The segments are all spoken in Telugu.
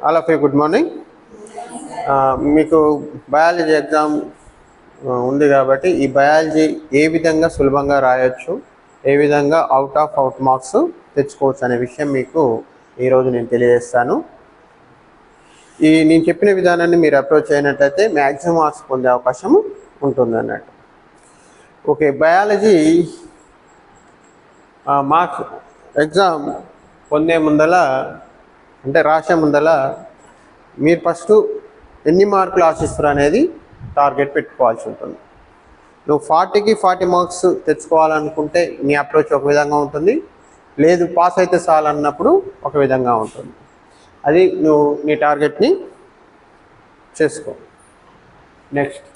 All of you good morning. మీకు బయాలజీ ఎగ్జామ్ ఉంది కాబట్టి ఈ బయాలజీ ఏ విధంగా సులభంగా రాయొచ్చు, ఏ విధంగా అవుట్ మార్క్స్ తెచ్చుకోవచ్చు అనే విషయం మీకు ఈరోజు నేను తెలియజేస్తాను. నేను చెప్పిన విధానాన్ని మీరు అప్రోచ్ అయినట్లయితే మ్యాక్సిమం మార్క్స్ పొందే అవకాశం ఉంటుంది అన్నట్టు. ఓకే, బయాలజీ మార్క్స్ ఎగ్జామ్ పొందే ముందల అంటే రాసే ముందల మీరు ఫస్ట్ ఎన్ని మార్కులు ఆశిస్తారు అనేది టార్గెట్ పెట్టుకోవాల్సి ఉంటుంది. నువ్వు 40కి 40 మార్క్స్ తెచ్చుకోవాలనుకుంటే నీ అప్రోచ్ ఒక విధంగా ఉంటుంది, లేదు పాస్ అయితే చాలన్నప్పుడు ఒక విధంగా ఉంటుంది. అది నువ్వు నీ టార్గెట్ని చేసుకో. నెక్స్ట్,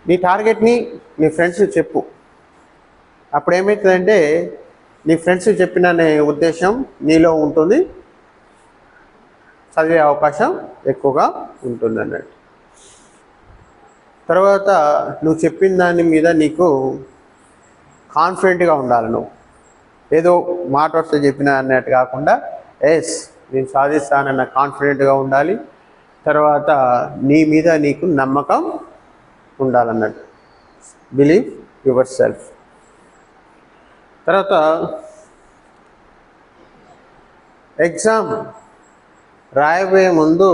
నీ టార్గెట్ని నీ ఫ్రెండ్స్కి చెప్పు. అప్పుడు ఏమవుతుందంటే నీ ఫ్రెండ్స్కి చెప్పిన ఉద్దేశం నీలో ఉంటుంది, చదివే అవకాశం ఎక్కువగా ఉంటుంది అన్నట్టు. తర్వాత నువ్వు చెప్పిన దాని మీద నీకు కాన్ఫిడెంట్గా ఉండాలి. నువ్వు ఏదో మాట వస్తే చెప్పిన అన్నట్టు కాకుండా ఎస్ నేను సాధిస్తానన్న కాన్ఫిడెంట్గా ఉండాలి. తర్వాత నీ మీద నీకు నమ్మకం ఉండాలన్నట్టు, బిలీవ్ యువర్ సెల్ఫ్. తర్వాత ఎగ్జామ్ రాయబోయే ముందు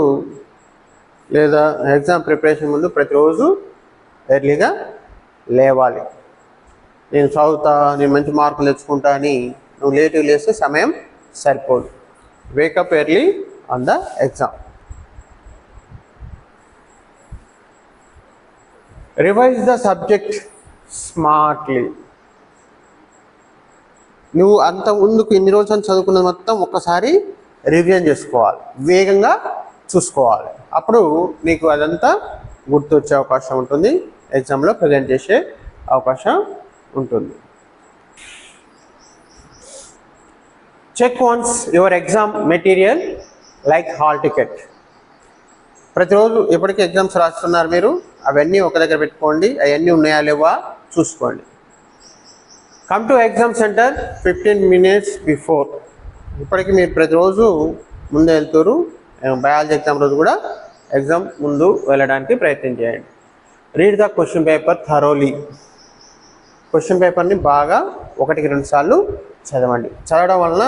లేదా ఎగ్జామ్ ప్రిపరేషన్ ముందు ప్రతిరోజు ఎర్లీగా లేవాలి. నేను చదువుతా, నేను మంచి మార్కులు తెచ్చుకుంటా అని నువ్వు లేటుగా లేస్తే సమయం సరిపోదు. Wake up early on the exam. Revise the subject smartly. నువ్వు అంత ముందుకు ఇన్ని రోజులు చదువుకున్నది మొత్తం ఒక్కసారి రివిజన్ చేసుకోవాలి, వేగంగా చూసుకోవాలి. అప్పుడు నీకు అదంతా గుర్తొచ్చే అవకాశం ఉంటుంది, ఎగ్జామ్లో ప్రజెంట్ చేసే అవకాశం ఉంటుంది. Check once your exam material like hall ticket. ప్రతిరోజు ఎప్పటికీ ఎగ్జామ్స్ రాస్తున్నారు మీరు, అవన్నీ ఒక దగ్గర పెట్టుకోండి, అవన్నీ ఉన్నాయా లేవా చూసుకోండి. Come to exam centre 15 minutes before. ఇప్పటికీ మీరు ప్రతిరోజు ముందు వెళ్తారు, బయాలజీ ఎగ్జామ్ రోజు కూడా ఎగ్జామ్ ముందు వెళ్ళడానికి ప్రయత్నం చేయండి. Read the question paper thoroughly. Question పేపర్ని బాగా 1-2 సార్లు చదవండి. చదవడం వలన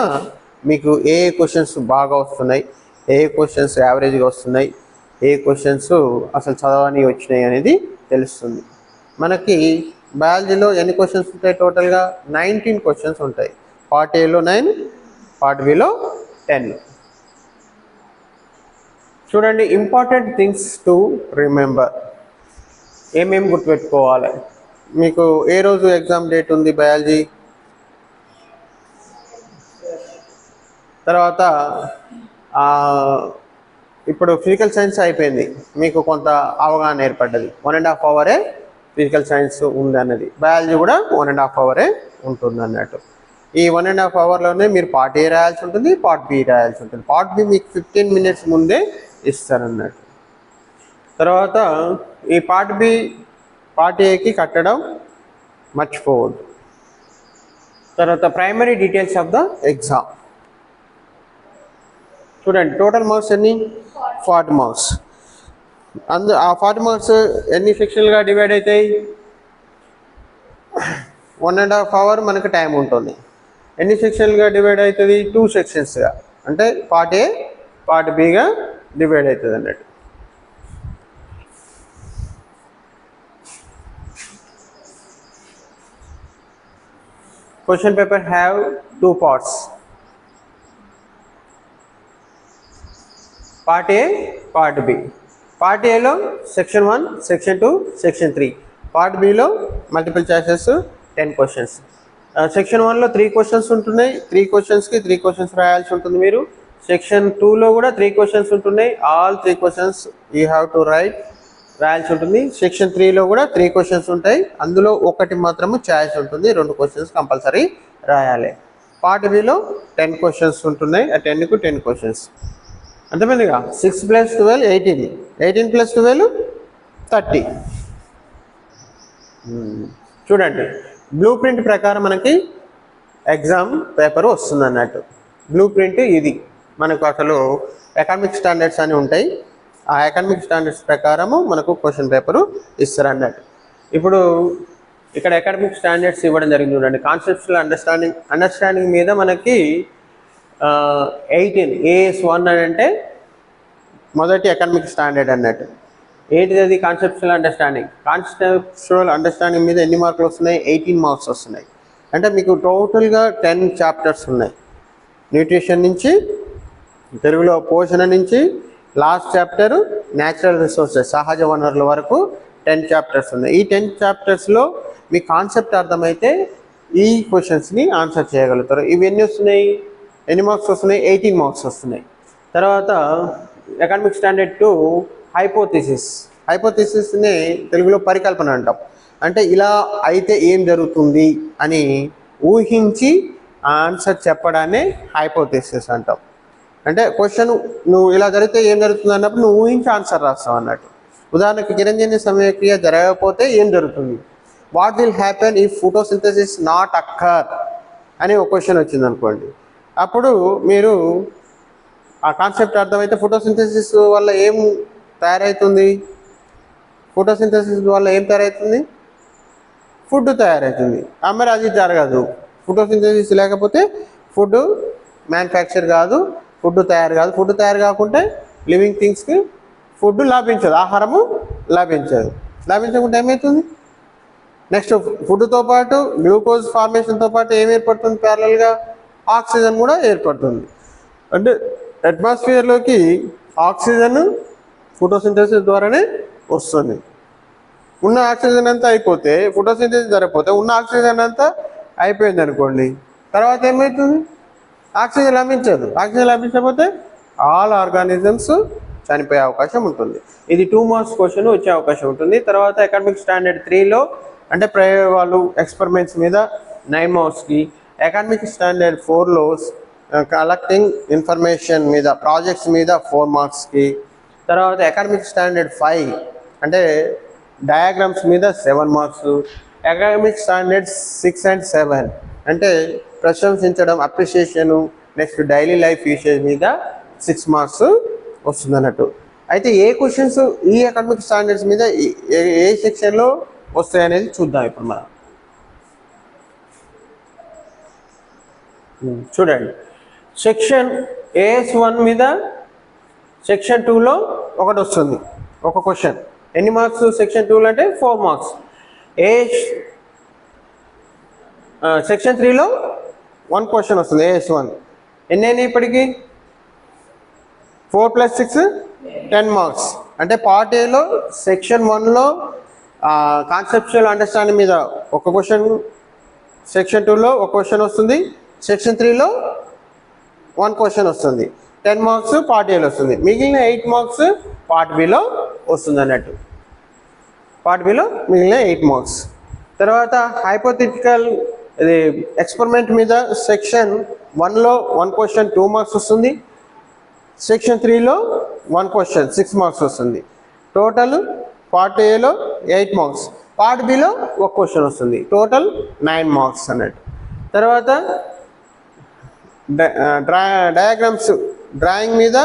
మీకు ఏ క్వశ్చన్స్ బాగా వస్తున్నాయి, ఏ క్వశ్చన్స్ యావరేజ్గా వస్తున్నాయి, ఏ క్వశ్చన్స్ అసలు చదవని వచ్చినాయి అనేది తెలుస్తుంది. మనకి బయాలజీలో ఎన్ని క్వశ్చన్స్ ఉంటాయి? టోటల్గా 19 క్వశ్చన్స్ ఉంటాయి. పార్ట్ ఏలో 9, పార్ట్ బిలో 10. చూడండి, ఇంపార్టెంట్ థింగ్స్ టు రిమెంబర్. ఏమేమి గుర్తుపెట్టుకోవాలి? మీకు ఏ రోజు ఎగ్జామ్ డేట్ ఉంది బయాలజీ? తర్వాత ఇప్పుడు ఫిజికల్ సైన్స్ అయిపోయింది, మీకు కొంత అవగాహన ఏర్పడ్డది. 1.5 hours ఫిజికల్ సైన్స్ ఉంది అన్నది. బయాలజీ కూడా 1.5 hours ఉంటుంది అన్నట్టు. ఈ 1.5 hours మీరు పార్ట్ ఏ రాయాల్సి ఉంటుంది, పార్ట్ బి రాయాల్సి ఉంటుంది. పార్ట్ బి మీకు 15 minutes ముందే ఇస్తారన్నట్టు. తర్వాత ఈ పార్ట్ ఏకి కట్టడం మర్చిపోవద్దు. తర్వాత primary details of the exam. చూడండి, టోటల్ మార్క్స్ ఎన్ని? 40 marks. ఆ 40 marks ఎన్ని సెక్షన్లుగా డివైడ్ అవుతాయి? 1.5 hours మనకు టైం ఉంటుంది. ఎన్ని సెక్షన్లుగా డివైడ్ అవుతుంది? 2 sectionsగా, అంటే పార్ట్ ఏ పార్ట్ బిగా డివైడ్ అవుతుంది అన్నట్టు. Question paper have 2 parts. Part A, part B. Part ఏలో సెక్షన్ 1, సెక్షన్ 2, సెక్షన్ 3. పార్ట్ బిలో మల్టిపుల్ చాయిసెస్ 10 questions. సెక్షన్ 1లో 3 questions ఉంటున్నాయి. 3 questionsకి 3 questions రాయాల్సి ఉంటుంది మీరు. సెక్షన్ 2లో కూడా 3 questions ఉంటున్నాయి. All 3 questions you have to రాయాల్సి ఉంటుంది. సెక్షన్ 3లో కూడా 3 questions ఉంటాయి. అందులో ఒకటి మాత్రము చాయిస్ ఉంటుంది, 2 questions కంపల్సరీ రాయాలి. పార్ట్ బిలో 10 questions ఉంటున్నాయి. ఆ 10కు 10 questions. అర్థమైందిగా? 6 + 12 18, 18 + 12 30. చూడండి, బ్లూ ప్రింట్ ప్రకారం మనకి ఎగ్జామ్ పేపర్ వస్తుంది అన్నట్టు. బ్లూ ప్రింట్ ఇది. మనకు అసలు అకాడమిక్ స్టాండర్డ్స్ అని ఉంటాయి. ఆ అకాడమిక్ స్టాండర్డ్స్ ప్రకారము మనకు క్వశ్చన్ పేపరు ఇస్తారు అన్నట్టు. ఇప్పుడు ఇక్కడ అకాడమిక్ స్టాండర్డ్స్ ఇవ్వడం జరిగింది చూడండి. కాన్సెప్చువల్ అండర్స్టాండింగ్ మీద మనకి 18 AS1 అని అంటే మొదటి అకాడమిక్ స్టాండర్డ్ అన్నట్టు. ఏంటిది అది? Conceptual understanding. కాన్సెప్చువల్ అండర్స్టాండింగ్ మీద ఎన్ని మార్కులు వస్తున్నాయి? 18 మార్క్స్ వస్తున్నాయి. అంటే మీకు టోటల్గా 10 చాప్టర్స్ ఉన్నాయి. న్యూట్రిషన్ నుంచి, తెలుగులో పోషణ నుంచి, లాస్ట్ చాప్టర్ న్యాచురల్ రిసోర్సెస్ సహజ వనరుల వరకు 10 చాప్టర్స్ ఉన్నాయి. ఈ 10 చాప్టర్స్లో మీ కాన్సెప్ట్ అర్థమైతే ఈ క్వశ్చన్స్ని ఆన్సర్ చేయగలుగుతారు. ఇవి ఎన్ని వస్తున్నాయి? ఎన్ని మార్క్స్ వస్తున్నాయి? 18 మార్క్స్ వస్తున్నాయి. తర్వాత అకాడమిక్ స్టాండర్డ్ 2 హైపోథిసిస్. హైపోథిసిస్ని తెలుగులో పరికల్పన అంటాం. అంటే ఇలా అయితే ఏం జరుగుతుంది అని ఊహించి ఆన్సర్ చెప్పడాన్ని హైపోథిసిస్ అంటాం. అంటే క్వశ్చన్ నువ్వు ఇలా జరిగితే ఏం జరుగుతుంది అన్నప్పుడు నువ్వు ఊహించి ఆన్సర్ రాస్తావు అన్నట్టు. ఉదాహరణకి కిరణజన్య సమయక్రియ జరగకపోతే ఏం జరుగుతుంది? What will happen if photosynthesis not అక్కర్ అని ఒక క్వశ్చన్ వచ్చింది అనుకోండి. అప్పుడు మీరు ఆ కాన్సెప్ట్ అర్థమైతే ఫోటోసింథసిస్ వల్ల ఏం తయారవుతుంది? ఫోటోసింథసిస్ వల్ల ఏం తయారవుతుంది? ఫుడ్ తయారవుతుంది. మరి అది జరగదు. ఫోటోసింథసిస్ లేకపోతే ఫుడ్ మ్యానుఫ్యాక్చర్ కాదు, ఫుడ్ తయారు కాదు. ఫుడ్ తయారు కాకుంటే లివింగ్ థింగ్స్కి ఫుడ్ లభించదు, ఆహారము లభించదు. లభించకుండా ఏమవుతుంది? నెక్స్ట్ ఫుడ్తో పాటు గ్లూకోజ్ ఫార్మేషన్తో పాటు ఏం ఏర్పడుతుంది? ప్యారలల్గా ఆక్సిజన్ కూడా ఏర్పడుతుంది. అంటే అట్మాస్ఫియర్లోకి ఆక్సిజన్ ఫోటోసింథసిస్ ద్వారానే వస్తుంది. ఉన్న ఆక్సిజన్ అంతా అయిపోతే, ఫోటోసింథసిస్ జరగకపోతే ఉన్న ఆక్సిజన్ అంతా అయిపోయింది అనుకోండి, తర్వాత ఏమవుతుంది? ఆక్సిజన్ లభించదు. ఆక్సిజన్ లభించకపోతే ఆల్ ఆర్గానిజమ్స్ చనిపోయే అవకాశం ఉంటుంది. ఇది 2 మార్క్స్ క్వశ్చన్ వచ్చే అవకాశం ఉంటుంది. తర్వాత అకాడమిక్ స్టాండర్డ్ 3లో అంటే ప్రయోగాలు ఎక్స్పెరిమెంట్స్ మీద 9 మార్క్స్కి, అకాడమిక్ స్టాండర్డ్ 4లో కలెక్టింగ్ ఇన్ఫర్మేషన్ మీద ప్రాజెక్ట్స్ మీద 4 మార్క్స్కి, తర్వాత అకాడమిక్ స్టాండర్డ్ 5 అంటే డయాగ్రామ్స్ మీద 7 మార్క్స్, అకాడమిక్ స్టాండర్డ్ 6 and 7 అంటే ప్రశంసించడం appreciation, next daily life usage మీద 6 మార్క్స్ వస్తుంది అన్నట్టు. అయితే ఏ క్వశ్చన్స్ ఈ అకాడమిక్ స్టాండర్డ్స్ మీద ఏ సెక్షన్లో వస్తాయి అనేది చూద్దాం ఇప్పుడు మనం. చూడండి, సెక్షన్ AS1 మీద సెక్షన్ 2లో ఒకటి వస్తుంది, ఒక క్వశ్చన్. ఎన్ని మార్క్స్ సెక్షన్ 2లో అంటే 4 మార్క్స్. సెక్షన్ 3లో 1 క్వశ్చన్ వస్తుంది AS1. ఎన్ని ఇప్పటికి? 4 + 6 10 మార్క్స్. అంటే పార్ట్ ఏలో సెక్షన్ 1లో కాన్సెప్చువల్ అండర్స్టాండింగ్ మీద ఒక క్వశ్చన్, సెక్షన్ 2లో ఒక క్వశ్చన్ వస్తుంది, సెక్షన్ 3లో 1 క్వశ్చన్ వస్తుంది. 10 మార్క్స్ పార్ట్ ఏలో వస్తుంది. మిగిలిన 8 మార్క్స్ పార్ట్ బిలో వస్తుంది అన్నట్టు. పార్ట్ బిలో మిగిలిన 8 మార్క్స్. తర్వాత హైపోథెటికల్ ఇది ఎక్స్పెరిమెంట్ మీద సెక్షన్ 1లో 1 క్వశ్చన్ 2 మార్క్స్ వస్తుంది, సెక్షన్ 3లో 1 క్వశ్చన్ 6 మార్క్స్ వస్తుంది. టోటల్ పార్ట్ ఏలో 8 మార్క్స్, పార్ట్ బిలో 1 క్వశ్చన్ వస్తుంది. టోటల్ 9 మార్క్స్ అన్నట్టు. తర్వాత డయాగ్రామ్స్ డ్రాయింగ్ మీద,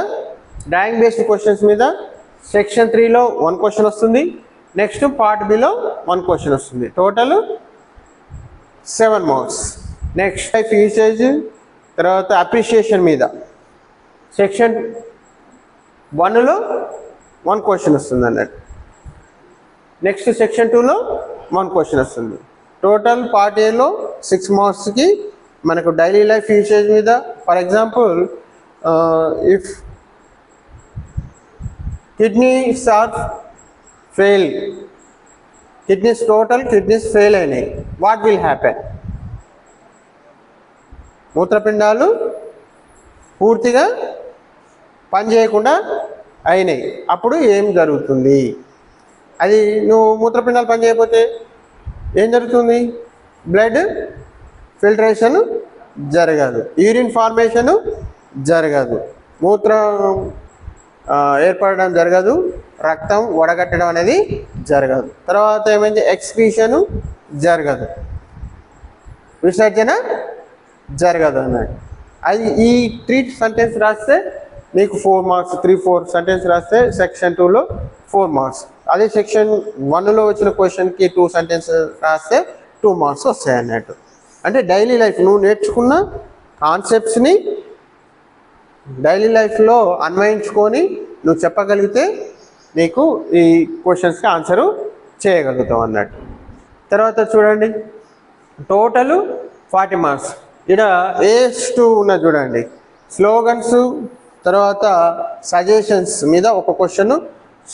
డ్రాయింగ్ బేస్డ్ క్వశ్చన్స్ మీద సెక్షన్ 3లో 1 క్వశ్చన్ వస్తుంది, నెక్స్ట్ పార్ట్ బిలో 1 క్వశ్చన్ వస్తుంది. Total 7 marks. Next life usage, తర్వాత అప్రిషియేషన్ మీద సెక్షన్ 1లో 1 క్వశ్చన్ వస్తుంది అన్నట్టు. నెక్స్ట్ సెక్షన్ 2లో 1 క్వశ్చన్ వస్తుంది. టోటల్ పార్ట్ ఏలో 6 మార్క్స్కి మనకు డైలీ లైఫ్ యూసేజ్ మీద, for example if kidneys are fail, total kidneys fail అయినాయి, వాట్ విల్ హ్యాపెన్? మూత్రపిండాలు పూర్తిగా పనిచేయకుండా అయినాయి, అప్పుడు ఏం జరుగుతుంది? అది నువ్వు మూత్రపిండాలు పనిచేయకపోతే ఏం జరుగుతుంది? బ్లడ్ ఫిల్టరేషన్ జరగదు, యూరిన్ ఫార్మేషను జరగదు, మూత్రం ఏర్పడడం జరగదు, రక్తం వడగట్టడం అనేది జరగదు. తర్వాత ఏమైంది? ఎక్స్క్రీషను జరగదు, విసర్జన జరగదు అన్నట్టు. అది ఈ 3 సెంటెన్స్ రాస్తే మీకు 4 మార్క్స్, 3-4 సెంటెన్స్ రాస్తే సెక్షన్ 2లో 4 మార్క్స్. అదే సెక్షన్ 1లో వచ్చిన క్వశ్చన్కి 2 సెంటెన్స్ రాస్తే 2 మార్క్స్ వస్తాయి అన్నట్టు. అంటే డైలీ లైఫ్ నువ్వు నేర్చుకున్న కాన్సెప్ట్స్ని డైలీ లైఫ్లో అన్వయించుకొని నువ్వు చెప్పగలిగితే నీకు ఈ క్వశ్చన్స్కి ఆన్సరు చేయగలుగుతావు అన్నట్టు. తర్వాత చూడండి, టోటల్ 40 మార్క్స్. ఇక్కడ AS2 ఉన్నది చూడండి, స్లోగన్స్ తర్వాత సజెషన్స్ మీద ఒక క్వశ్చన్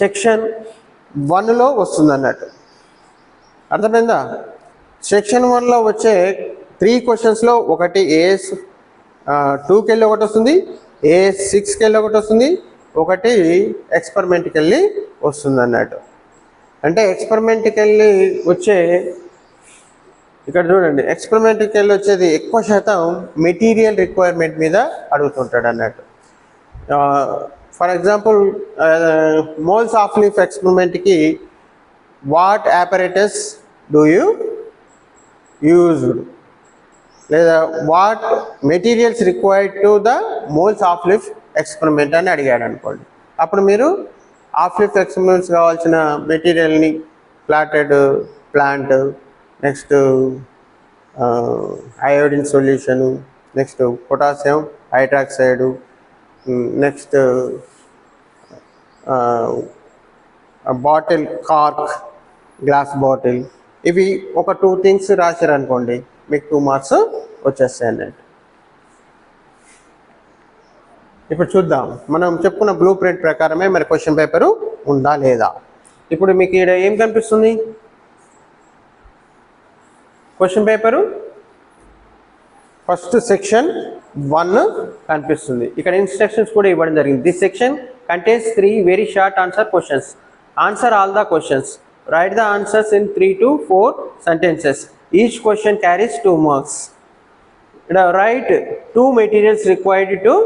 సెక్షన్ 1లో వస్తుంది అన్నట్టు. అర్థమైందా? సెక్షన్ 1లో వచ్చే 3 క్వశ్చన్స్లో ఒకటి AS2కి వెళ్ళి ఒకటి వస్తుంది, AS6కి వెళ్ళి ఒకటి వస్తుంది, ఒకటి ఎక్స్పెరిమెంట్కి వెళ్ళి వస్తుంది అన్నట్టు. అంటే ఎక్స్పెరిమెంట్కి వెళ్ళి వచ్చే ఇక్కడ చూడండి, ఎక్స్పెరిమెంట్కి వెళ్ళి వచ్చేది ఎక్కువ శాతం మెటీరియల్ రిక్వైర్మెంట్ మీద అడుగుతుంటాడు అన్నట్టు. For example Moll's of leaf ఎక్స్పెరిమెంట్కి what apparatus do you used, లేదా what materials required to the Moll's of leaf experiment అని అడిగాడు అనుకోండి. అప్పుడు మీరు ఆఫ్ లీఫ్ ఎక్స్పెరిమెంట్స్ కావాల్సిన మెటీరియల్ని potted plant, next iodine solution, next potassium hydroxide, next bottle cork, glass bottle, ఇవి ఒక 2 థింగ్స్ రాశారనుకోండి మీకు 2 మార్క్స్ వచ్చేస్తాయి అన్నట్టు. ఇప్పుడు చూద్దాం, మనం చెప్పుకున్న బ్లూ ప్రింట్ ప్రకారమే మరి క్వశ్చన్ పేపరు ఉందా లేదా. ఇప్పుడు మీకు ఇక్కడ ఏం కనిపిస్తుంది? క్వశ్చన్ పేపరు ఫస్ట్ సెక్షన్ 1 కనిపిస్తుంది. ఇక్కడ ఇన్స్ట్రక్షన్స్ కూడా ఇవ్వడం జరిగింది. This section contains 3 very short answer questions. Answer all the questions. Right the answers in 3 to 4 sentences. Each question carries 2 marks. ఇక్కడ right 2 materials required to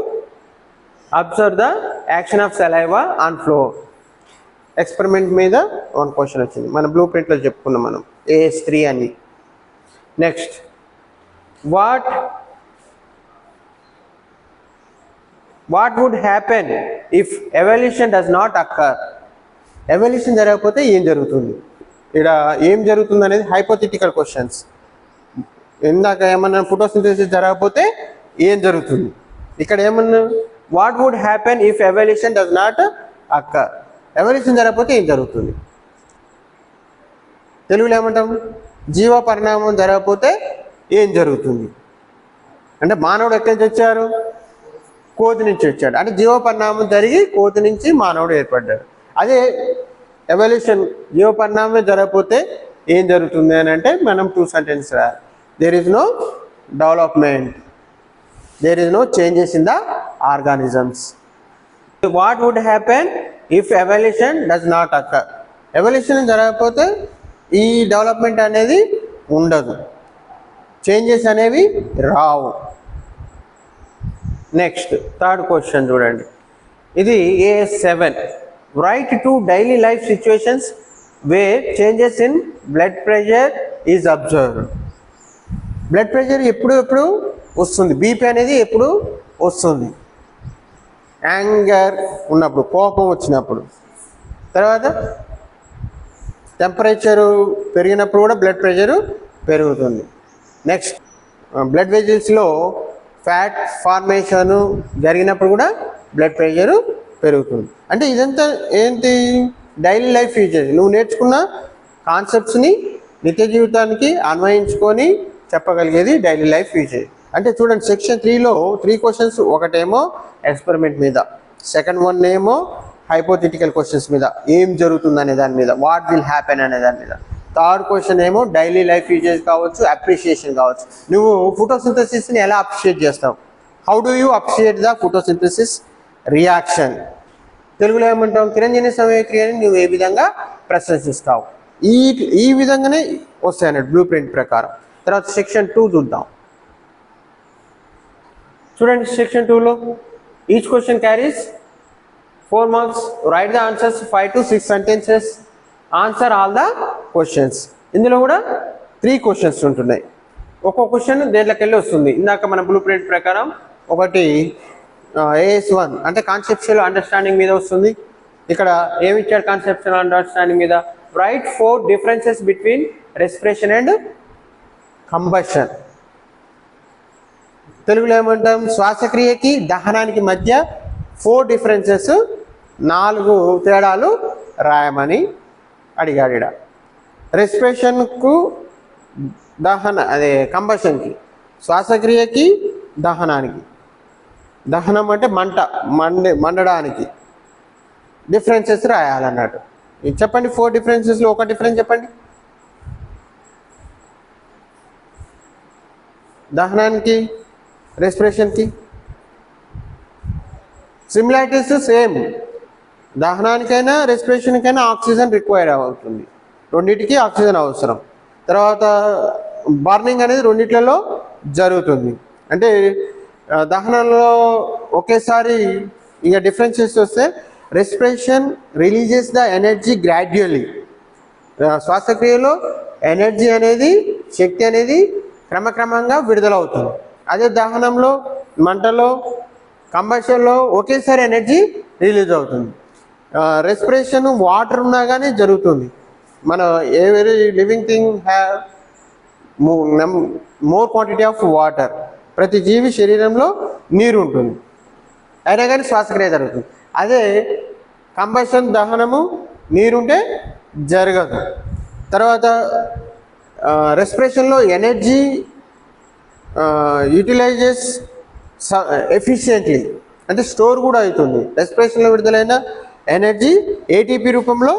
observe the action of saliva on floor. Experiment మీద 1 క్వశ్చన్ వచ్చింది, మన బ్లూ ప్రింట్లో చెప్పుకున్నాం మనం AS3 అని. Next, what would happen if evolution does not occur. Evolution జరగకపోతే ఏం జరుగుతుంది? ఇక్కడ ఏం జరుగుతుంది అనేది హైపోథెటికల్ క్వశ్చన్స్. ఇందాక ఏమన్నా ఫోటోసింథసిస్ జరగకపోతే ఏం జరుగుతుంది, ఇక్కడ ఏమన్నా what would happen if evolution does not occur. Evolution జరగకపోతే ఏం జరుగుతుంది? తెలుగులో ఏమంటాం? జీవ పరిణామం జరగకపోతే ఏం జరుగుతుంది అంటే మానవుడు ఎక్కడి నుంచి వచ్చారు? కోతి నుంచి వచ్చాడు. అంటే జీవ పరిణామం జరిగి కోతి నుంచి మానవుడు ఏర్పడ్డాడు. అదే ఎవల్యూషన్ జీవ పరిణామం జరగకపోతే ఏం జరుగుతుంది అని అంటే మనం 2 sentences రాయాలి. There is no development, there is no changes in the organisms. What would happen if evolution does not occur? Evolution జరగకపోతే ఈ డెవలప్మెంట్ అనేది ఉండదు, చేంజెస్ అనేవి రావు. నెక్స్ట్, థర్డ్ క్వశ్చన్ చూడండి, ఇది AS7. Right 2 daily life situations where changes in blood pressure is observed. Blood pressure ఎప్పుడు వస్తుంది, బీపీ అనేది ఎప్పుడు వస్తుంది? యాంగర్ ఉన్నప్పుడు, కోపం వచ్చినప్పుడు. తర్వాత టెంపరేచరు పెరిగినప్పుడు కూడా బ్లడ్ ప్రెషరు పెరుగుతుంది. నెక్స్ట్, బ్లడ్ వెజిల్స్లో ఫ్యాట్ ఫార్మేషను జరిగినప్పుడు కూడా బ్లడ్ ప్రెషరు పెరుగుతుంది. అంటే ఇదంతా ఏంటి? Daily life features. నువ్వు నేర్చుకున్న కాన్సెప్ట్స్ని నిత్య జీవితానికి అన్వయించుకొని చెప్పగలిగేది డైలీ లైఫ్ ఫీచర్. అంటే చూడండి, సెక్షన్ 3లో 3 క్వశ్చన్స్, ఒకటేమో ఎక్స్పెరిమెంట్ మీద, సెకండ్ 1 ఏమో హైపోథెటికల్ క్వశ్చన్స్ మీద, ఏం జరుగుతుంది అనే దాని మీద, వాట్ విల్ హ్యాపెన్ అనే దాని మీద. థర్డ్ క్వశ్చన్ ఏమో డైలీ లైఫ్ ఫీచర్స్ కావచ్చు, అప్రిషియేషన్ కావచ్చు. నువ్వు ఫోటోసింథసిస్ని ఎలా అప్రిషియేట్ చేస్తావు? How do you appreciate the photosynthesis reaction? తెలుగులో ఏమంటాం? కిరణజన్య సమయక్రియని నువ్వు ఏ విధంగా ప్రశంసిస్తావు? ఈ విధంగానే వస్తాయి అన్నట్టు బ్లూ ప్రింట్ ప్రకారం. తర్వాత సెక్షన్ 2 చూద్దాం. చూడండి, సెక్షన్ 2లో each question carries 4 marks. Right the answers 5 to 6 sentences. Answer all the questions. ఇందులో కూడా 3 questions ఉంటున్నాయి. ఒక్కో క్వశ్చన్ దేంట్లోకి వెళ్ళి వస్తుంది. ఇందాక మన బ్లూ ప్రింట్ ప్రకారం ఒకటి AS1 అంటే కాన్సెప్చువల్ అండర్స్టాండింగ్ మీద వస్తుంది. ఇక్కడ ఏమి ఇచ్చాడు కాన్సెప్చువల్ అండర్స్టాండింగ్ మీద? Right 4 differences between respiration and combustion. తెలుగులో ఏమంటాం? శ్వాసక్రియకి దహనానికి మధ్య 4 డిఫరెన్సెస్, 4 తేడాలు రాయమని అడిగాడు. ఇక్కడ రెస్పిరేషన్కు కంబషన్కి, శ్వాసక్రియకి దహనానికి, దహనం అంటే మండడానికి డిఫరెన్సెస్ రాయాలన్నట్టు. చెప్పండి 4 డిఫరెన్సెస్లో ఒక డిఫరెన్స్ చెప్పండి. దహనానికి రెస్పిరేషన్కి సిమిలారిటీస్ సేమ్. దహనానికైనా రెస్పిరేషన్కైనా ఆక్సిజన్ రిక్వైర్ అవుతుంది, రెండింటికి ఆక్సిజన్ అవసరం. తర్వాత బర్నింగ్ అనేది రెండిట్లలో జరుగుతుంది. అంటే దహనంలో ఒకేసారి ఇక డిఫరెన్సెస్ వస్తే respiration releases the energy gradually. శ్వాసక్రియలో ఎనర్జీ అనేది, శక్తి అనేది క్రమక్రమంగా విడుదలవుతుంది. అదే దహనంలో, మంటలో, కంబషన్లో ఒకేసారి ఎనర్జీ రిలీజ్ అవుతుంది. రెస్పిరేషన్ వాటర్ ఉన్నా కానీ జరుగుతుంది. మన every living thing have more quantity of water. ప్రతి జీవి శరీరంలో నీరు ఉంటుంది, అయినా కానీ శ్వాసక్రియ జరుగుతుంది. అదే కంబషన్ దహనము నీరుంటే జరగదు. తర్వాత రెస్పిరేషన్లో ఎనర్జీ యూటిలైజెస్ ఎఫిషియెంట్లీ, అంటే స్టోర్ కూడా అవుతుంది. రెస్పిరేషన్లో విడుదలైన ఎనర్జీ ఏటీపీ రూపంలో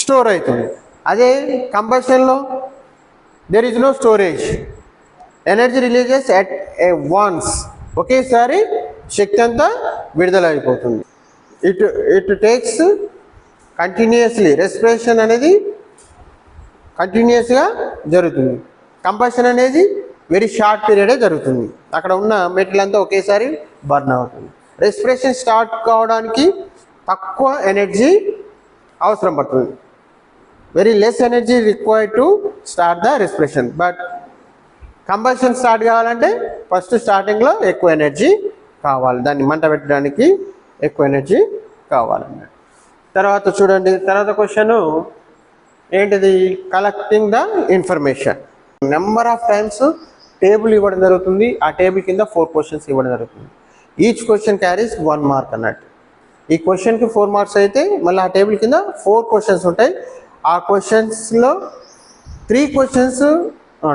స్టోర్ అవుతుంది. అదే కంబషన్లో there is no storage, energy releases at once, ఒకేసారి శక్తి అంతా విడుదలైపోతుంది. It takes continuously. రెస్పిరేషన్ అనేది కంటిన్యూస్గా జరుగుతుంది, కంబషన్ అనేది వెరీ షార్ట్ పీరియడే జరుగుతుంది. అక్కడ ఉన్న మెటీరియల్ అంతా ఒకేసారి బర్న్ అవుతుంది. రెస్పిరేషన్ స్టార్ట్ కావడానికి తక్కువ ఎనర్జీ అవసరం పడుతుంది. Very less energy required to start the respiration. But combustion start కావాలంటే ఫస్ట్ స్టార్టింగ్లో ఎక్కువ ఎనర్జీ కావాలి, దాన్ని మంట పెట్టడానికి ఎక్కువ ఎనర్జీ కావాలన్నట్టు. తర్వాత చూడండి, తర్వాత క్వశ్చన్ ఏంటిది? Collecting the information. Number of times table ఇవ్వడం జరుగుతుంది, ఆ టేబుల్ కింద 4 క్వశ్చన్స్ ఇవ్వడం జరుగుతుంది. ఈచ్ క్వశ్చన్ క్యారీస్ 1 మార్క్ అన్నట్టు. ఈ క్వశ్చన్కి 4 మార్క్స్ అయితే మళ్ళీ ఆ టేబుల్ కింద 4 క్వశ్చన్స్ ఉంటాయి. ఆ క్వశ్చన్స్లో 3 క్వశ్చన్స్,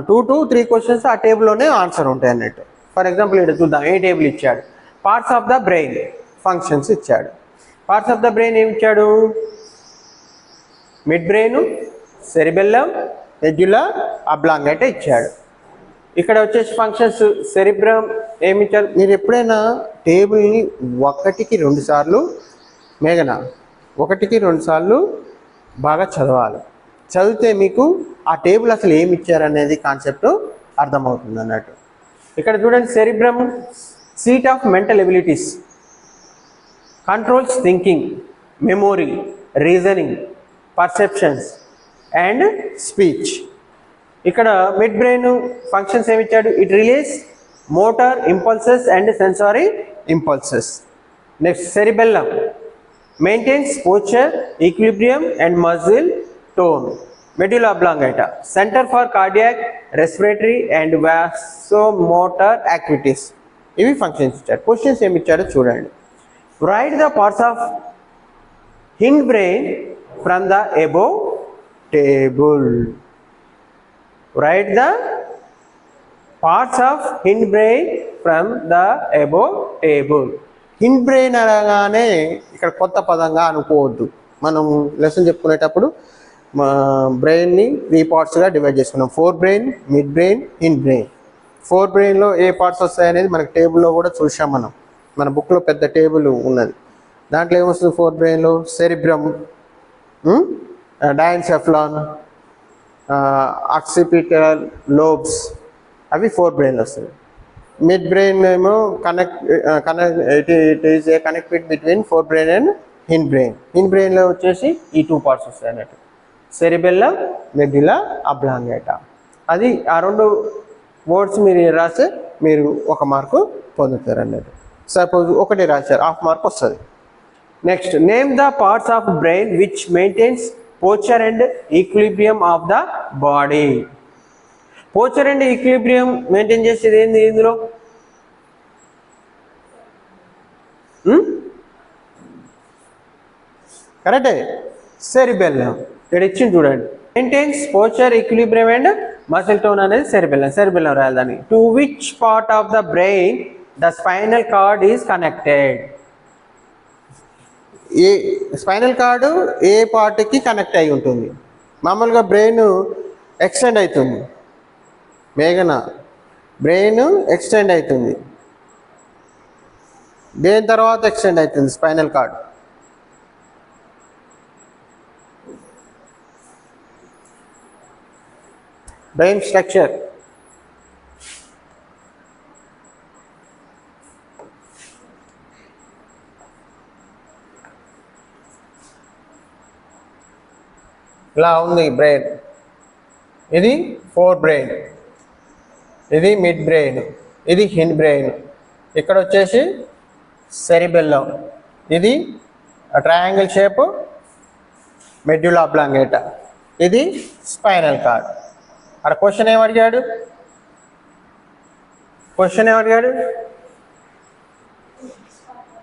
2 to 3 క్వశ్చన్స్ ఆ టేబుల్లోనే ఆన్సర్ ఉంటాయి అన్నట్టు. ఫర్ ఎగ్జాంపుల్ ఇక్కడ చూద్దాం, ఏ టేబుల్ ఇచ్చాడు? Parts of the brain functions ఇచ్చాడు. పార్ట్స్ ఆఫ్ ద బ్రెయిన్ ఏమి ఇచ్చాడు? Mid brain, cerebellum, medulla oblongata ఇచ్చాడు. ఇక్కడ వచ్చేసి ఫంక్షన్స్ సెరిబ్రమ్ ఏమి ఇచ్చారు? మీరు ఎప్పుడైనా టేబుల్ని 1కి 2 సార్లు మేఘన 1కి 2 సార్లు బాగా చదవాలి. చదివితే మీకు ఆ టేబుల్ అసలు ఏమి ఇచ్చారనేది కాన్సెప్ట్ అర్థమవుతుంది అన్నట్టు. ఇక్కడ చూడండి, cerebrum seat of mental abilities, controls thinking, memory, reasoning, perceptions and speech. ఇక్కడ మిడ్ బ్రెయిన్ ఫంక్షన్స్ ఏమి ఇచ్చాడు? It release motor impulses and sensory impulses. Next cerebellum maintains posture, equilibrium and muscle tone. Medulla oblongata centre for cardiac, respiratory and vasomotor activities. ఇవి ఫంక్షన్స్ ఇచ్చారు. క్వశ్చన్స్ ఏమి ఇచ్చారో చూడండి. Right the parts of Hind brain from the above table. Write the parts of hind brain from the above table. Hind brain అనగానే ఇక్కడ కొత్త పదంగా అనుకోవద్దు. మనం లెసన్ చెప్పుకునేటప్పుడు బ్రెయిన్ని 3 పార్ట్స్గా డివైడ్ చేసుకున్నాం. 4 brain, mid brain, Hind brain. 4 బ్రెయిన్లో ఏ పార్ట్స్ వస్తాయనేది మనకి టేబుల్లో కూడా చూసాం. మన బుక్లో పెద్ద టేబుల్ ఉన్నది, దాంట్లో ఏమొస్తుంది? 4 బ్రెయిన్లో సెరిబ్రమ్, డయాన్సెఫ్లాన్, ఆక్సిపిటల్ లోబ్స్, అవి 4 బ్రెయిన్లు వస్తాయి. మిడ్ బ్రెయిన్ ఏమో it is a connected between 4 brain and Hind brain. Hind బ్రెయిన్లో వచ్చేసి ఈ 2 పార్ట్స్ వస్తాయి అన్నట్టు, సెరిబెల్లం, మెడ్యులా అబ్లాంగేటా. అది ఆ 2 వర్డ్స్ మీరు రాస్తే మీరు 1 మార్కు పొందుతారు అన్నట్టు. సపోజ్ 1 రాశారు, హాఫ్ మార్క్ వస్తుంది. Next, name the parts of brain which maintains posture and equilibrium of the body. Posture and equilibrium maintain చేసేది ఏంది ఇందులో? కరెక్టే, సెరిబెల్లం. ఇక్కడ ఇచ్చింది చూడండి, maintains posture, equilibrium and muscle tone అనేది సెరిబెల్లం. సెరిబెల్లం రాయాలి దాన్ని. To which part of the brain the spinal cord is connected. ఏ స్పైనల్ కార్డు ఏ పార్ట్కి కనెక్ట్ అయి ఉంటుంది? మామూలుగా బ్రెయిన్ ఎక్స్టెండ్ అవుతుంది. మేఘన, బ్రెయిన్ ఎక్స్టెండ్ అవుతుంది. దేని తర్వాత ఎక్స్టెండ్ అవుతుంది స్పైనల్ కార్డ్? Brain structure. ఇలా ఉంది బ్రెయిన్. ఇది ఫోర్ బ్రెయిన్, ఇది మిడ్ బ్రెయిన్, ఇది హిండ్ బ్రెయిన్. ఇక్కడ వచ్చేసి సెరిబెల్లం, ఇది ట్రయాంగిల్ షేప్ మెడ్యులా ఆబ్లాంగేటా, ఇది స్పైనల్ కార్డ్. అక్కడ క్వశ్చన్ ఏమడిగాడు?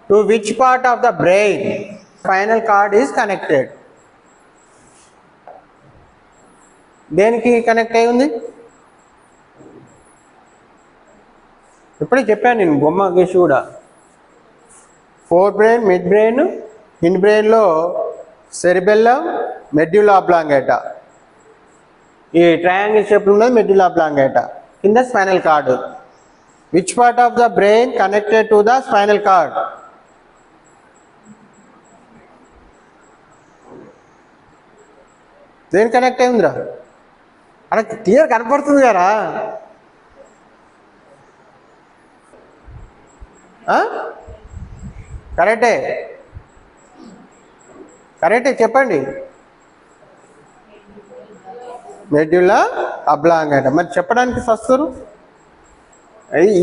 To which part of the brain spinal cord is connected. దేనికి కనెక్ట్ అయి ఉంది? ఇప్పుడే చెప్పాను నేను, బొమ్మ గీసి కూడా. Fore brain, mid brain, hind బ్రెయిన్లో సెరిబెల్లం, మెడ్యులా ఆబ్లాంగేటా. ఈ ట్రయాంగిల్ షేప్ ఉన్నది మెడ్యులా ఆబ్లాంగేటా, కింద spinal cord. Which part of the brain connected to the spinal card? దేని కనెక్ట్ అయిందిరా? అక్కడ క్లియర్ కనపడుతుంది కదా. కరెక్టే చెప్పండి. మెడ్యులా ఆబ్లాంగేటా. మరి చెప్పడానికి వస్తారు,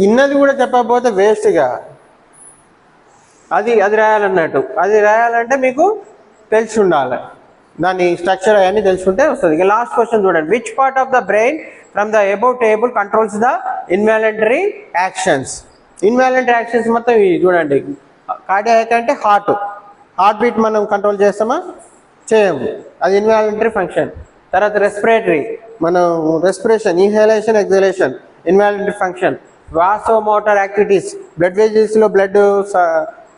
ఇన్నది కూడా చెప్పకపోతే వేస్ట్గా. అది రాయాలన్నట్టు. అది రాయాలంటే మీకు తెలిసి ఉండాలి, దాని స్ట్రక్చర్ అవన్నీ తెలుసుకుంటే వస్తుంది. ఇక లాస్ట్ క్వశ్చన్ చూడండి. Which part of the brain from the above table controls the involuntary actions? Involuntary actions మొత్తం ఇవి చూడండి. కార్డియాక్ అంటే హార్ట్ బీట్ మనం కంట్రోల్ చేస్తామా? చేయము, అది ఇన్వాలంటరీ ఫంక్షన్. తర్వాత రెస్పిరేటరీ, మనం respiration, inhalation, exhalation, involuntary function. Vasomotor activities, blood వెజల్స్లో బ్లడ్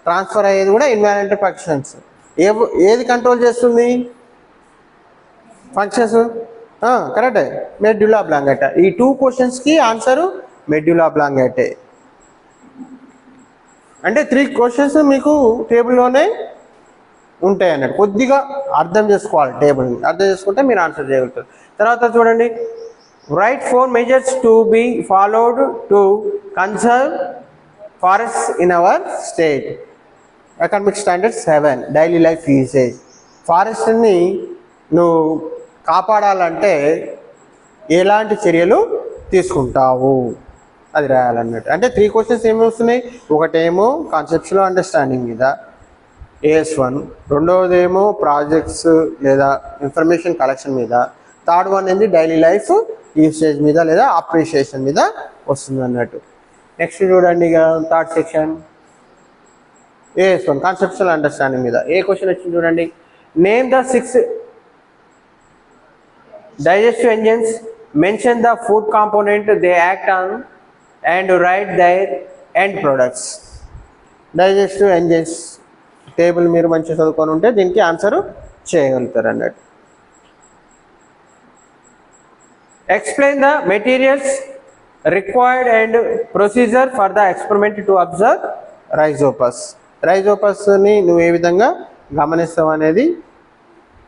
ట్రాన్స్ఫర్ అయ్యేది కూడా ఇన్వాలంటరీ ఫంక్షన్స్. ఏది కంట్రోల్ చేస్తుంది ఫంక్షన్స్? కరెక్టే, మెడ్యులా ఆబ్లాంగేటా. ఈ 2 క్వశ్చన్స్కి ఆన్సరు మెడ్యులా ఆబ్లాంగేటే. అంటే 3 క్వశ్చన్స్ మీకు టేబుల్లోనే ఉంటాయి అన్నట్టు. కొద్దిగా అర్థం చేసుకోవాలి, టేబుల్ని అర్థం చేసుకుంటే మీరు ఆన్సర్ చేయగలుగుతారు. తర్వాత చూడండి, write 4 measures to be followed to conserve forest in our state. Economic standard 7 daily life usage. ఫారెస్ట్ని నువ్వు కాపాడాలంటే ఎలాంటి చర్యలు తీసుకుంటావు అది రాయాలన్నట్టు. అంటే 3 క్వశ్చన్స్ ఏమి వస్తున్నాయి? ఒకటేమో కాన్సెప్చువల్ అండర్స్టాండింగ్ మీద AS1, రెండవదేమో ప్రాజెక్ట్స్ లేదా ఇన్ఫర్మేషన్ కలెక్షన్ మీద, థర్డ్ వన్ ఏంది డైలీ లైఫ్ యూసేజ్ మీద లేదా అప్రిషియేషన్ మీద వస్తుంది అన్నట్టు. నెక్స్ట్ చూడండి, ఇక third section AS1 conceptual understanding మీద. ఏ క్వశ్చన్ వచ్చింది చూడండి. Name the 6 digestive enzymes, mention the food component they act on and write their end products. Digestive enzymes table మీరు మంచిగా చదువుకొని ఉంటే దీనికి ఆన్సర్ చేయగలుగుతారు అన్నట్టు. Explain the materials required and procedure for the experiment to observe రైజోపస్ని నువ్వు ఏ విధంగా గమనిస్తావు అనేది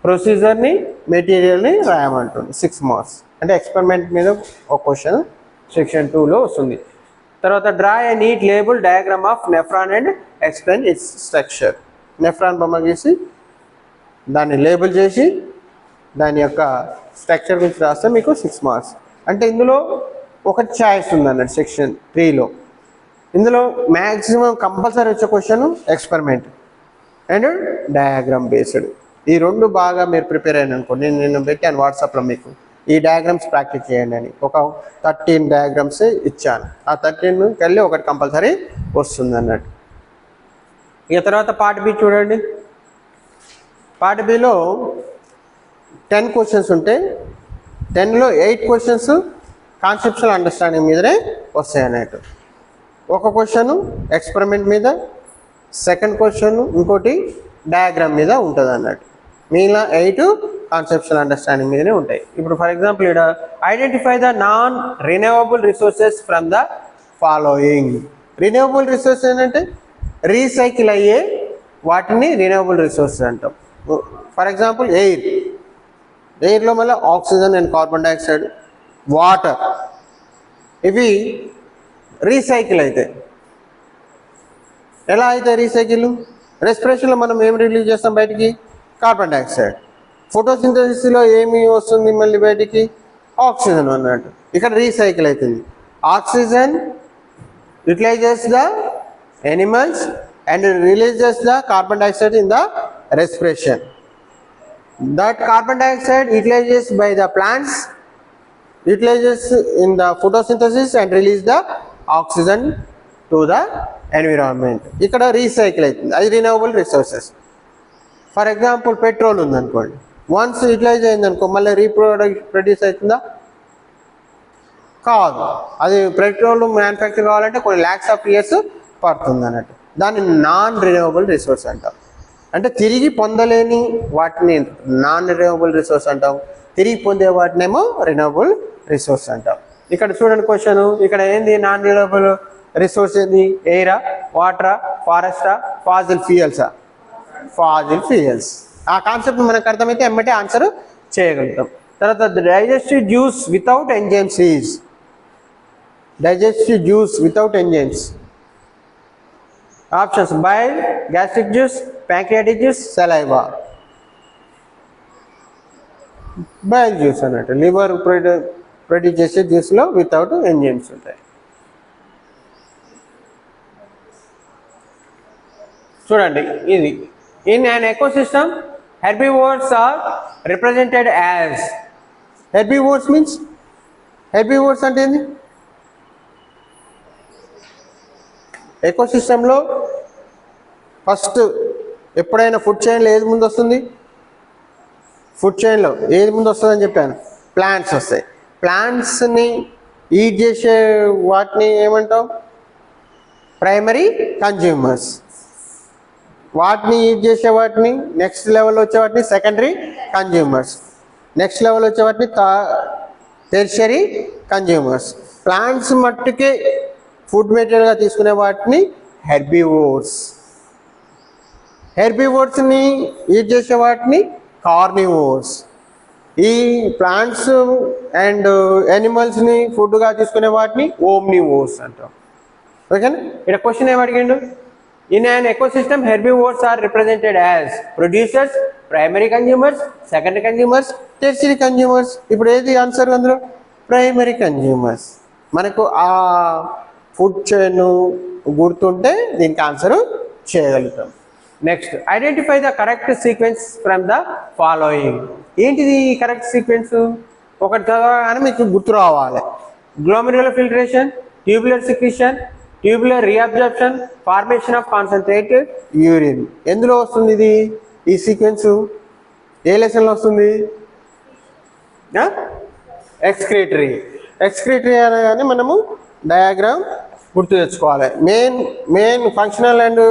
ప్రొసీజర్ని, మెటీరియల్ని రాయమంటుంది. 6 మార్క్స్. అంటే ఎక్స్పెరిమెంట్ మీద ఒక క్వశ్చన్ సెక్షన్ 2లో వస్తుంది. తర్వాత draw a neat label diagram of nephron and explain its structure. Nephron బొమ్మ గీసి దాన్ని లేబుల్ చేసి దాని యొక్క స్ట్రక్చర్ గురించి రాస్తే మీకు 6 మార్క్స్. అంటే ఇందులో ఒక చాయిస్ ఉంది అన్నట్టు సెక్షన్ 3లో. ఇందులో మ్యాక్సిమం కంపల్సరీ వచ్చే question experiment and diagram based. ఈ రెండు బాగా మీరు ప్రిపేర్ అయ్యాను అనుకోండి. నేను పెట్టాను వాట్సాప్లో మీకు ఈ డయాగ్రామ్స్ ప్రాక్టీస్ చేయండి అని. ఒక 13 డయాగ్రామ్స్ ఇచ్చాను. ఆ 13 కలిసి ఒకటి కంపల్సరీ వస్తుంది అన్నట్టు. ఇక తర్వాత పార్ట్ బి చూడండి. పార్ట్ బిలో 10 క్వశ్చన్స్ ఉంటాయి. 10లో 8 క్వశ్చన్స్ కాన్సెప్చువల్ అండర్స్టాండింగ్ మీదనే వస్తాయి అన్నట్టు. ఒక క్వశ్చన్ ఎక్స్పెరిమెంట్ మీద, సెకండ్ క్వశ్చన్ ఇంకోటి డయాగ్రామ్ మీద ఉంటుంది అన్నట్టు. మిగిలిన 8 కాన్సెప్చువల్ అండర్స్టాండింగ్ మీదనే ఉంటాయి. ఇప్పుడు ఫర్ ఎగ్జాంపుల్ ఇక్కడ identify the non renewable resources from the following. Renewable resources ఏంటంటే రీసైకిల్ అయ్యే వాటిని రిన్యూవబుల్ రిసోర్సెస్ అంటాం. ఫర్ ఎగ్జాంపుల్ ఎయిర్లో మళ్ళీ oxygen and carbon dioxide, water, ఇవి రీసైకిల్ అవుతాయి. ఎలా అవుతాయి రీసైకిల్? రెస్పిరేషన్లో మనం ఏం రిలీజ్ చేస్తాం బయటికి? Carbon dioxide. ఫోటోసింథసిస్లో ఏమి వస్తుంది మళ్ళీ బయటికి? ఆక్సిజన్ అన్నట్టు. ఇక్కడ రీసైకిల్ అవుతుంది. Oxygen utilises the animals and releases the carbon dioxide in the respiration. That carbon dioxide utilizes by the plants, utilizes in the photosynthesis and release the oxygen to the environment. ఇక్కడ రీసైకిల్ అవుతుంది. అది renewable resources. For example petrol ఉందనుకోండి, వన్స్ యూటిలైజ్ అయిందనుకో మళ్ళీ ప్రొడ్యూస్ అవుతుందా? కాదు. అది పెట్రోల్ మ్యానుఫ్యాక్చర్ కావాలంటే కొన్ని ల్యాక్స్ ఆఫ్ ఇయర్స్ పడుతుంది అన్నట్టు. దాన్ని నాన్ రిన్యూవబుల్ రిసోర్స్ అంటాం. అంటే తిరిగి పొందలేని వాటిని నాన్ రిన్యూవబుల్ రిసోర్స్ అంటాం. తిరిగి పొందే వాటినేమో రిన్యూవబుల్ రిసోర్స్ అంటాం. ఇక్కడ చూడండి క్వశ్చన్. ఇక్కడ ఏంది నాన్ రిన్యూవబుల్ రిసోర్స్? ఏంది? ఎయిరా, వాటరా, ఫారెస్టా, ఫాజిల్ ఫ్యూయల్సా? Fossil fuels. ఆ కాన్సెప్ట్ మనకు అర్థమైతే ఎమ్మటే ఆన్సర్ చేయగలుగుతాం. తర్వాత digestive juice without enzymes is. Digestive juice without enzymes. Options: bile, gastric juice, pancreatic juice, saliva. Bile juice అన్నట్టు లివర్ ప్రొడ్యూస్ చేసే జ్యూస్లో వితౌట్ ఎంజైమ్స్ ఉంటాయి. చూడండి ఇది. In an ecosystem herbivores are represented as. Herbivores means, herbivores అంటే ఏంది? ఎకోసిస్టంలో ఫస్ట్ ఎప్పుడైనా ఫుడ్ చైన్లో ఏది ముందు వస్తుంది? ఫుడ్ చైన్లో ఏది ముందు వస్తుందని చెప్పాను? ప్లాంట్స్ వస్తాయి. ప్లాంట్స్ని ఈట్ చేసే వాటిని ఏమంటాం? Primary consumers. వాటిని ఈట్ చేసే వాటిని, నెక్స్ట్ లెవెల్ వచ్చే వాటిని సెకండరీ కన్జ్యూమర్స్. నెక్స్ట్ లెవెల్ వచ్చే వాటిని టెర్షరీ కన్జ్యూమర్స్. ప్లాంట్స్ మట్టుకే ఫుడ్ మెటీరియల్గా తీసుకునే వాటిని హెర్బివోర్స్. హెర్బివోర్స్ని ఈట్ చేసే వాటిని కార్నివోర్స్. ఈ ప్లాంట్స్ అండ్ యానిమల్స్ని ఫుడ్గా తీసుకునే వాటిని ఓమ్నివోర్స్ అంటాం. ఓకేనా? ఇక్కడ క్వశ్చన్ ఏం అడిగిండు? In an ecosystem herbivores are represented as producers, primary consumers, secondary consumers, tertiary consumers. ఇప్పుడు ఏది ఆన్సర్ అందులో? Primary consumers. మనకు ఆ ఫుడ్ చైన్ గుర్తుంటే దీనికి ఆన్సర్ చేయగలుగుతాం. Next, identify the correct sequence from the following. ఏంటిది కరెక్ట్ సీక్వెన్స్? ఒకటి చదవగానే మీకు గుర్తు రావాలి. Glomerular filtration, tubular secretion, tubular reabsorption, formation of concentrated urine. ఎందులో వస్తుంది ఇది? ఈ సీక్వెన్స్ ఏ లెసన్లో వస్తుంది? ఎక్స్క్రీటరీ. ఎక్స్క్రీటరీ అనగానే మనము డయాగ్రామ్ గుర్తు తెచ్చుకోవాలి. Main functional and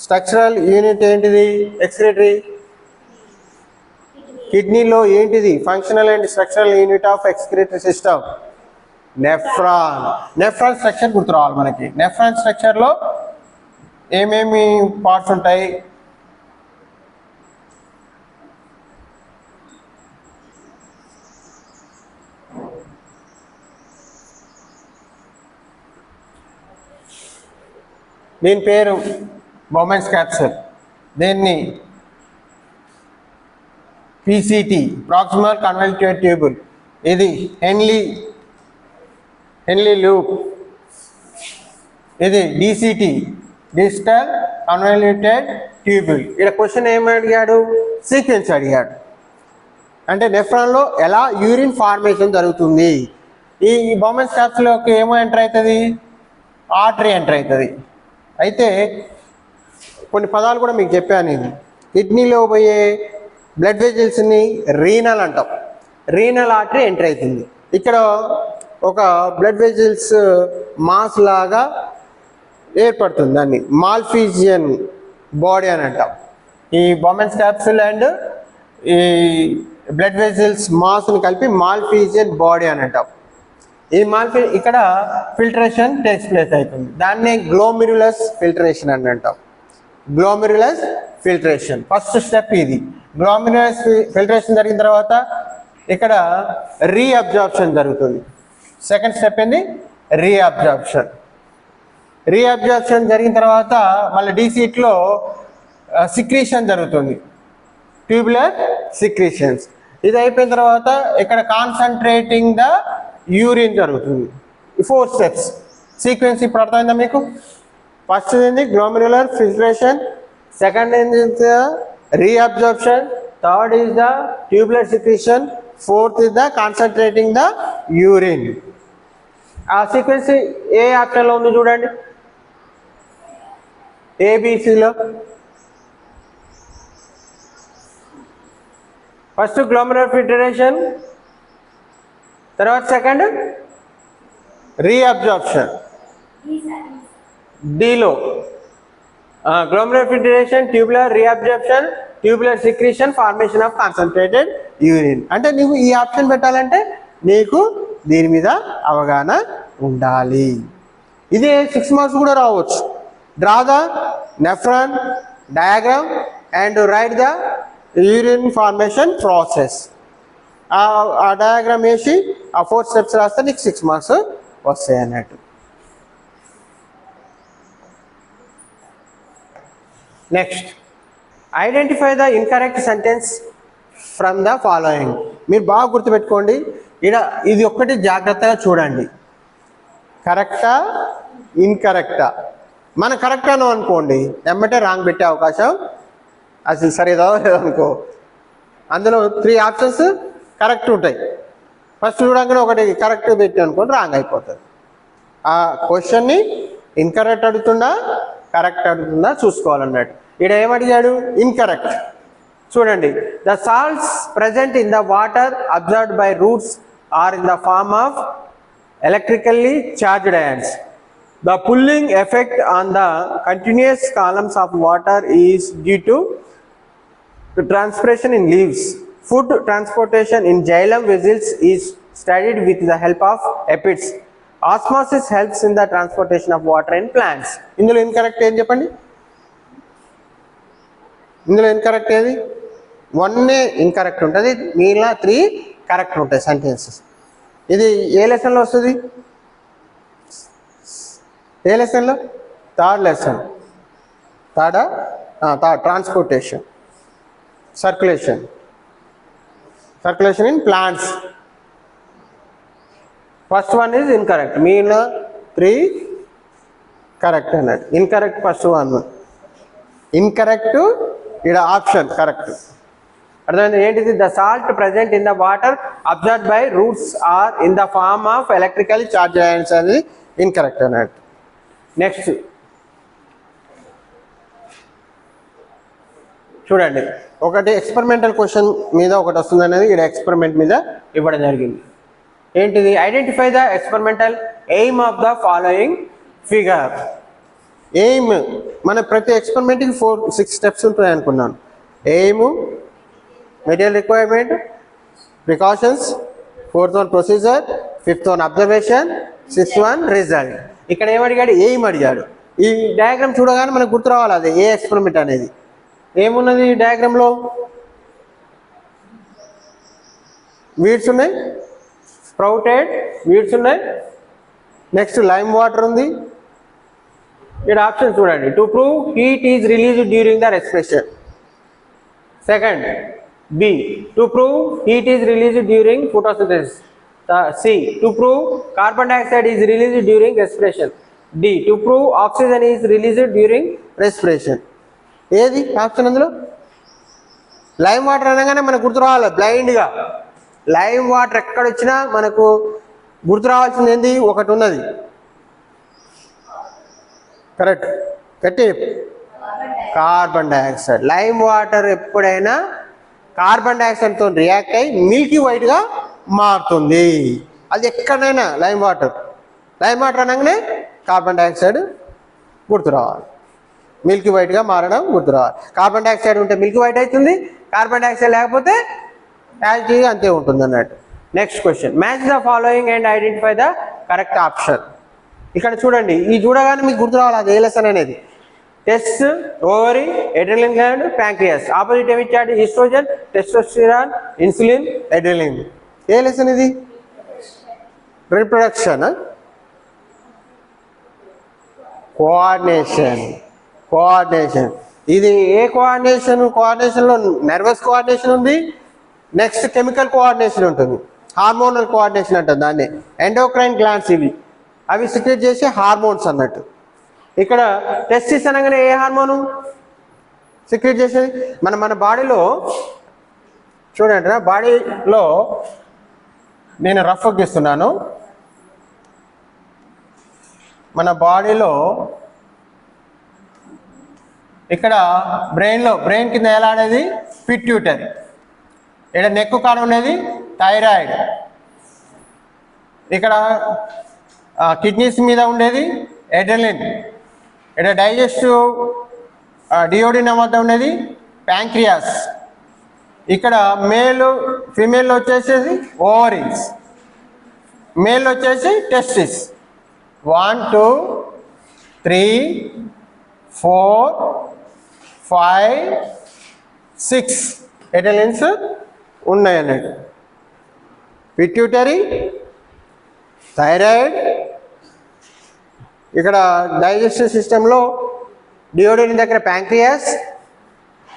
structural unit ఏంటిది? ఎక్స్క్రీటరీ. కిడ్నీలో ఏంటిది functional and structural unit of excretory system? Nephron. Nephron structure గుర్తు రావాలి మనకి. నెఫ్రాన్ స్ట్రక్చర్లో ఏమేమి పార్ట్స్ ఉంటాయి? దీని పేరు బౌమెన్స్ క్యాప్సూల్. దీన్ని PCT, ప్రాక్సిమల్ కన్వల్యూటివ్ ట్యూబుల్. ఇది హెన్లీ హెన్లీ లూప్, ఇది డిసిటి, డిజిటల్ కన్వాల్యూటెడ్ ట్యూబ్యూల్. ఇక్కడ క్వశ్చన్ ఏమి అడిగాడు? సీక్వెన్స్ అడిగాడు. అంటే నెఫ్రాన్లో ఎలా యూరిన్ ఫార్మేషన్ జరుగుతుంది. ఈ బౌమెన్స్ క్యాప్స్లోకి ఏమో ఎంటర్ అవుతుంది? ఆర్టరీ ఎంటర్ అవుతుంది. అయితే కొన్ని పదాలు కూడా మీకు చెప్పాను నేను. కిడ్నీలో పోయే బ్లడ్ వెజల్స్ని రీనల్ అంటాం. రీనల్ ఆర్టరీ ఎంటర్ అవుతుంది. ఇక్కడ ఒక బ్లడ్ వెజల్స్ మాస్ లాగా ఏర్పడుతుంది, దాన్ని మాల్ఫీజియన్ బాడీ అని అంటాం. ఈ బౌమెన్స్ క్యాప్సుల్ అండ్ ఈ బ్లడ్ వెజల్స్ మాస్ని కలిపి మాల్ఫీజియన్ బాడీ అని అంటాం. ఈ ఇక్కడ ఫిల్టరేషన్ టేక్స్ ప్లేస్ అవుతుంది. దాన్నే గ్లోమెరులస్ ఫిల్టరేషన్ అని అంటాం. గ్లోమెరులస్ ఫిల్టరేషన్ ఫస్ట్ స్టెప్ ఇది. గ్లోమెరులస్ ఫిల్టరేషన్ జరిగిన తర్వాత ఇక్కడ రీఅబ్జార్ప్షన్ జరుగుతుంది. సెకండ్ స్టెప్ ఏంది? రీఅబ్జార్ప్షన్. రీఅబ్జార్ప్షన్ జరిగిన తర్వాత మళ్ళీ డీసీట్లో సిక్రీషన్ జరుగుతుంది, ట్యూబులర్ సిక్రీషన్స్. ఇది అయిపోయిన తర్వాత ఇక్కడ కాన్సన్ట్రేటింగ్ ద యూరిన్ జరుగుతుంది. 4 స్టెప్స్ సీక్వెన్స్ ఇప్పుడు అర్థమైందా మీకు? ఫస్ట్ ఏంది? గ్లోమెరులర్ ఫిల్టరేషన్, సెకండ్ ఏంది? Reabsorption, third is the tubular secretion, fourth is the concentrating the urine. ఆ సీక్వెన్స్ ఏ ఆప్షన్లో ఉంది చూడండి, ఏబిసిలో. ఫస్ట్ గ్లోమెరులర్ ఫిల్టరేషన్, తర్వాత సెకండ్ రీఅబ్జార్ప్షన్. డిలో glomerular filtration, tubular reabsorption, tubular secretion, formation of concentrated urine. అంటే నీకు ఈ ఆప్షన్ పెట్టాలంటే నీకు దీని మీద అవగాహన ఉండాలి. ఇది 6 మార్క్స్ కూడా రావచ్చు. Draw the nephron diagram and right the urine formation process. ఆ డయాగ్రామ్ వేసి ఆ 4 స్టెప్స్ రాస్తే నీకు 6 మార్క్స్ వస్తాయి అన్నట్టు. Next, identify the incorrect sentence from the following. మీరు బాగా గుర్తుపెట్టుకోండి. ఇది ఒక్కటి జాగ్రత్తగా చూడండి. కరెక్టా ఇన్కరెక్టా? మనం కరెక్ట్ అన్నాం అనుకోండి, ఎమ్మటే రాంగ్ పెట్టే అవకాశం అసలు సరిగా లేదనుకో. అందులో 3 ఆప్షన్స్ కరెక్ట్ ఉంటాయి. ఫస్ట్ చూడగానే ఒకటి కరెక్ట్ పెట్టి అనుకోండి, రాంగ్ అయిపోతుంది. ఆ క్వశ్చన్ని ఇన్కరెక్ట్ అడుగుతుందా కరెక్ట్ అడుగుతుందా చూసుకోవాలన్నట్టు. ఇక్కడ ఏమడిగాడు? ఇన్కరెక్ట్. చూడండి, the salts present in the water observed by roots are in the form of electrically charged ions. The pulling effect on the continuous columns of water is due to transpiration in leaves. Food transportation in xylem vessels is studied with the help of epids. Osmosis helps in the transportation of water in plants. ఇందులో ఇన్కరెక్ట్ ఏం చెప్పండి? ఇందులో ఇన్కరెక్ట్ ఏది? 1 ఇన్కరెక్ట్ ఉంటుంది, మిగిలిన 3 కరెక్ట్ ఉంటాయి సెంటెన్సెస్. ఇది ఏ లెసన్లో వస్తుంది? ఏ లెసన్లో? 3rd lesson. Third transportation, circulation in plants. First 1 is incorrect, మిగిలిన 3 కరెక్ట్ అన్నట్టు. ఇన్కరెక్ట్ ఫస్ట్ 1, ఇన్కరెక్ట్ ఇక్కడ ఆప్షన్ కరెక్ట్. అర్థమైంది ఏంటిది? The salt present in the water observed by roots are in the form of electrical charge ions అనేది ఇన్కరెక్ట్ అన్నట్టు. నెక్స్ట్ చూడండి, ఒకటి ఎక్స్పెరిమెంటల్ క్వశ్చన్ మీద ఒకటి వస్తుంది అనేది ఇక్కడ ఎక్స్పెరిమెంట్ మీద ఇవ్వడం జరిగింది. ఏంటిది? Identify the experimental aim of the following figure. Aim మన ప్రతి ఎక్స్పెరిమెంట్కి 4-6 స్టెప్స్ ఉంటాయి అనుకున్నాను. Aim, material requirement, precautions, 4th one procedure, 5th one observation, 6th one result. ఇక్కడ ఏమడిగాడు? ఎయిమ్ అడిగాడు. ఈ డయాగ్రామ్ చూడగానే మనకు గుర్తు రావాలి అది ఏ ఎక్స్పెరిమెంట్ అనేది. ఏమున్నది ఈ డయాగ్రామ్లో? వీడ్స్ ఉన్నాయి, స్ప్రౌటెడ్ వీడ్స్ ఉన్నాయి. నెక్స్ట్ లైమ్ వాటర్ ఉంది. ఇక్కడ ఆప్షన్ చూడండి, to prove heat is released during the respiration. Second, B, to prove heat is released during photosynthesis. C. To prove carbon dioxide is released during respiration. D. To prove oxygen is released during respiration. ఏది ఆప్షన్ అందులో? లైమ్ వాటర్ అనగానే మనకు గుర్తు రావాలి బ్లైండ్గా. లైమ్ వాటర్ ఎక్కడ వచ్చినా మనకు గుర్తు రావాల్సింది ఏంది? ఒకటి ఉన్నది. కరెక్ట్, గట్టి. Carbon dioxide. లైమ్ వాటర్ ఎప్పుడైనా కార్బన్ డైఆక్సైడ్తో రియాక్ట్ అయ్యి మిల్కీ వైట్గా మారుతుంది. అది ఎక్కడైనా లైమ్ వాటర్ అనగానే కార్బన్ డైఆక్సైడ్ గుర్తు రావాలి. మిల్కీ వైట్గా మారడం గుర్తు రావాలి. కార్బన్ డైఆక్సైడ్ ఉంటే మిల్కీ వైట్ అవుతుంది, కార్బన్ డైఆక్సైడ్ లేకపోతే యాజిటీ అంతే ఉంటుంది అన్నట్టు. Next question, match the following and identify the correct option. ఇక్కడ చూడండి, ఈ చూడగానే మీకు గుర్తు రావాలి అది ఏ లెసన్ అనేది. Test, ovary, adrenaline gland, pancreas. Opposite ఏమి ఇచ్చాడు? Oestrogen, testosterone, insulin, adrenaline. ఏ లెసన్ ఇది? రీప్రొడక్షన్. కోఆర్డినేషన్. ఇది ఏ కోఆర్డినేషన్లో నర్వస్ కోఆర్డినేషన్ ఉంది, నెక్స్ట్ కెమికల్ కోఆర్డినేషన్ ఉంటుంది, హార్మోనల్ కోఆర్డినేషన్ అంటుంది దాన్ని. ఎండోక్రైన్ గ్లాండ్స్ ఇవి, అవి సిక్రెట్ చేసే హార్మోన్స్ అన్నట్టు. ఇక్కడ టెస్టిస్ అనగానే ఏ హార్మోను సిక్రెట్ చేసేది? మన బాడీలో చూడండి, బాడీలో నేను రఫ్ గీస్తున్నాను. మన బాడీలో ఇక్కడ బ్రెయిన్ కింద ఎలా అనేది పిట్యూటరీ, ఇక్కడ నెక్ కాడ ఉండేది థైరాయిడ్, ఇక్కడ కిడ్నీస్ మీద ఉండేది ఎడ్రినలిన్, ఇక్కడ డైజెస్టివ్ డియోడినం వద్ద ఉండేది ప్యాంక్రియాస్, ఇక్కడ ఫీమేల్ వచ్చేసేది ఓవరీస్, మేల్ వచ్చేసి టెస్టిస్. 1 2 3 4 5 6 ఎడ్రినలిన్స్ ఉన్నాయి అన్నట్టు. పిట్యూటరీ, థైరాయిడ్, ఇక్కడ డైజెస్టివ్ సిస్టంలో డియోడినం దగ్గర ప్యాంక్రియాస్,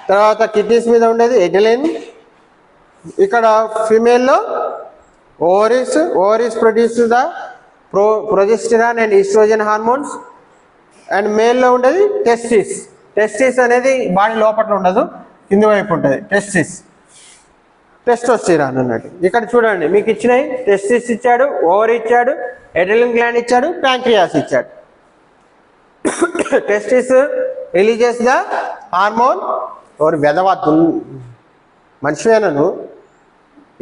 తర్వాత కిడ్నీస్ మీద ఉండేది ఎడ్రినలిన్, ఇక్కడ ఫీమేల్లో ovaries produce the progesterone and oestrogen hormones, and మేల్లో ఉండేది టెస్టిస్ అనేది బాడీ లోపల ఉండదు, కింది వైపు ఉంటుంది టెస్టోస్టెరాన్ అన్నట్టు. ఇక్కడ చూడండి మీకు ఇచ్చినాయి, టెస్టిస్ ఇచ్చాడు, ఓవరీ ఇచ్చాడు, ఎడ్రినలిన్ గ్లాండ్ ఇచ్చాడు, ప్యాంక్రియాస్ ఇచ్చాడు. టెస్టిస్ రిలీజెస్ ద హార్మోన్ और వెధవా మనిషివేనను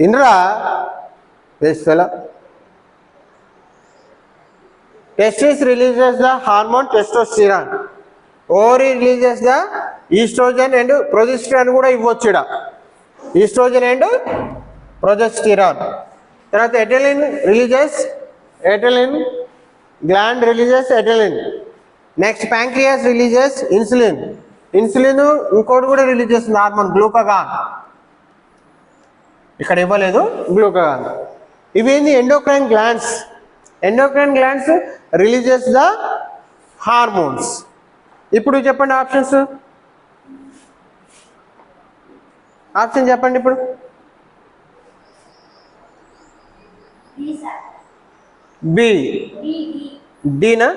ఇన్రా వేస్ఫెల. Testis releases the hormone testosterone, ovary releases the oestrogen and progesterone కూడా ఇవ్వచ్చు. Oestrogen and progesterone. తర్వాత adrenaline gland releases adrenaline. Next pancreas releases insulin ఇంకోటి కూడా రిలీజ్ చేస్తుంది హార్మోన్ గ్లూకగాన్, ఇక్కడ ఇవ్వలేదు గ్లూకగాన్. ఇవేంది? Endocrine glands releases the hormones. ఇప్పుడు చెప్పండి ఆప్షన్ చెప్పండి ఇప్పుడు. బి, డీనా?